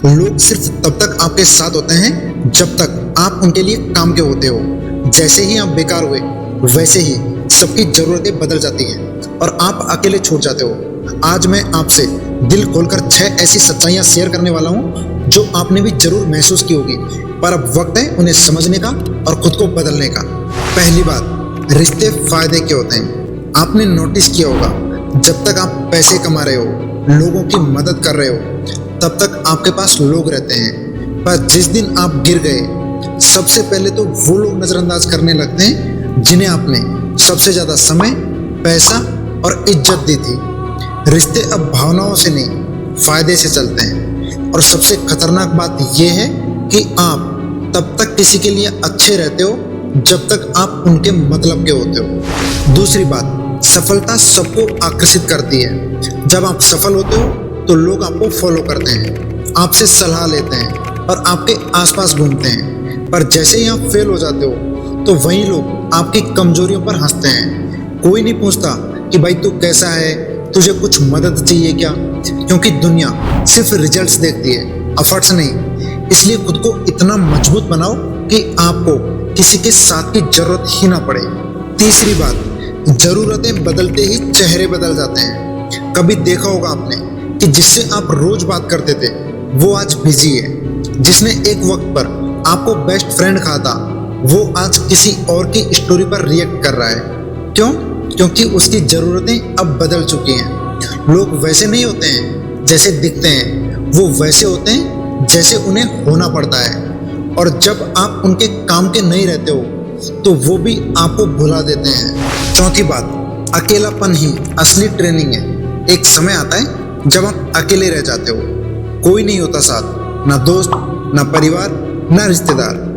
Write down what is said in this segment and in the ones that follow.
लोग सिर्फ तब तक आपके साथ होते हैं जब तक आप उनके लिए काम के होते हो। जैसे ही आप बेकार हुए वैसे ही सबकी जरूरतें बदल जाती हैं और आप अकेले छूट जाते हो। आज मैं आपसे दिल खोलकर 6 ऐसी सच्चाइयां शेयर करने वाला हूं जो आपने भी जरूर महसूस की होगी, पर अब वक्त है उन्हें समझने का और खुद को बदलने का। पहली बात, रिश्ते फायदे के होते हैं। आपने नोटिस किया होगा, जब तक आप पैसे कमा रहे हो, लोगों की मदद कर रहे हो, तब तक आपके पास लोग रहते हैं। पर जिस दिन आप गिर गए, सबसे पहले तो वो लोग नजरअंदाज करने लगते हैं जिन्हें आपने सबसे ज्यादा समय, पैसा और इज्जत दी थी। रिश्ते अब भावनाओं से नहीं, फायदे से चलते हैं। और सबसे खतरनाक बात यह है कि आप तब तक किसी के लिए अच्छे रहते हो जब तक आप उनके मतलब के होते हो। दूसरी बात, सफलता सबको आकर्षित करती है। जब आप सफल होते हो तो लोग आपको फॉलो करते हैं, आपसे सलाह लेते हैं और आपके आसपास घूमते हैं। पर जैसे ही आप फेल हो जाते हो तो वही लोग आपकी कमजोरियों पर हंसते हैं। कोई नहीं पूछता कि भाई तू कैसा है, तुझे कुछ मदद चाहिए क्या, क्योंकि दुनिया सिर्फ रिजल्ट्स देखती है, एफर्ट्स नहीं। इसलिए खुद को इतना मजबूत बनाओ कि आपको किसी के साथ की जरूरत ही ना पड़े। तीसरी बात, जरूरतें बदलते ही चेहरे बदल जाते हैं। कभी देखा होगा आपने कि जिससे आप रोज बात करते थे वो आज बिजी है। जिसने एक वक्त पर आपको बेस्ट फ्रेंड कहा था वो आज किसी और की स्टोरी पर रिएक्ट कर रहा है। क्यों? क्योंकि उसकी जरूरतें अब बदल चुकी हैं। लोग वैसे नहीं होते हैं जैसे दिखते हैं, वो वैसे होते हैं जैसे उन्हें होना पड़ता है। और जब आप उनके काम के नहीं रहते हो तो वो भी आपको भुला देते हैं। चौथी बात, अकेलापन ही असली ट्रेनिंग है। एक समय आता है जब आप अकेले रह जाते हो, कोई नहीं होता साथ, ना दोस्त, ना परिवार, ना रिश्तेदार।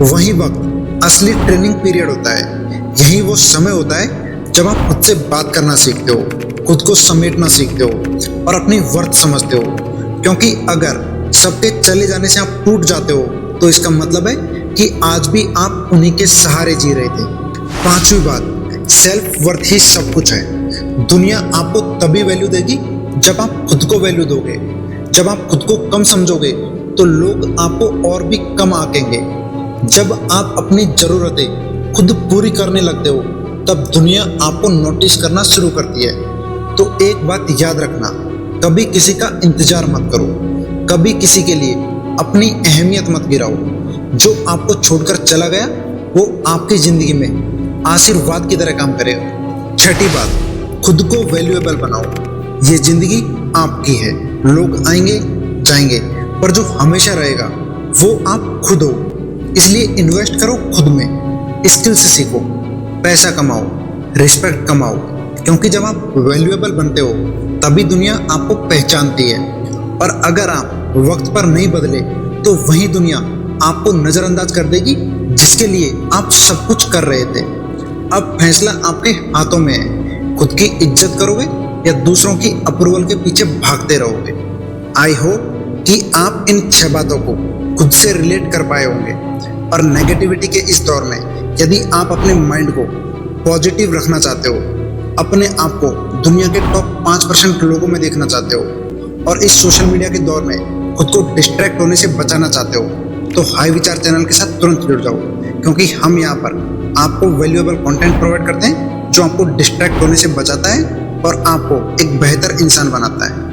वही वक्त असली ट्रेनिंग पीरियड होता है। यही वो समय होता है जब आप खुद से बात करना सीखते हो, खुद को समेटना सीखते हो और अपनी वर्थ समझते हो। क्योंकि अगर सबके चले जाने से आप टूट जाते हो तो इसका मतलब है कि आज भी आप उन्हीं के सहारे जी रहे थे। पांचवी बात, सेल्फ वर्थ ही सब कुछ है। दुनिया आपको तभी वैल्यू देगी जब आप खुद को वैल्यू दोगे। जब आप खुद को कम समझोगे तो लोग आपको और भी कम आंकेंगे। जब आप अपनी जरूरतें खुद पूरी करने लगते हो तब दुनिया आपको नोटिस करना शुरू करती है। तो एक बात याद रखना, कभी किसी का इंतजार मत करो, कभी किसी के लिए अपनी अहमियत मत गिराओ। जो आपको छोड़कर चला गया वो आपकी जिंदगी में आशीर्वाद की तरह काम करेगा। छठी बात, खुद को वैल्यूएबल बनाओ। ये जिंदगी आपकी है। लोग आएंगे जाएंगे, पर जो हमेशा रहेगा वो आप खुद हो। इसलिए इन्वेस्ट करो खुद में, स्किल्स सीखो, पैसा कमाओ, रिस्पेक्ट कमाओ। क्योंकि जब आप वैल्यूएबल बनते हो तभी दुनिया आपको पहचानती है। और अगर आप वक्त पर नहीं बदले तो वही दुनिया आपको नजरअंदाज कर देगी जिसके लिए आप सब कुछ कर रहे थे। अब फैसला आपके हाथों में है। खुद की इज्जत करोगे या दूसरों की अप्रूवल के पीछे भागते रहोगे। आई होप कि आप इन 6 बातों को खुद से रिलेट कर पाए होंगे। और नेगेटिविटी के इस दौर में यदि आप अपने माइंड को पॉजिटिव रखना चाहते हो, अपने आप को दुनिया के टॉप 5% लोगों में देखना चाहते हो और इस सोशल मीडिया के दौर में खुद को डिस्ट्रैक्ट होने से बचाना चाहते हो, तो हाई विचार चैनल के साथ तुरंत जुड़ जाओ। क्योंकि हम यहाँ पर आपको वैल्यूएबल कंटेंट प्रोवाइड करते हैं जो आपको डिस्ट्रैक्ट होने से बचाता है और आपको एक बेहतर इंसान बनाता है।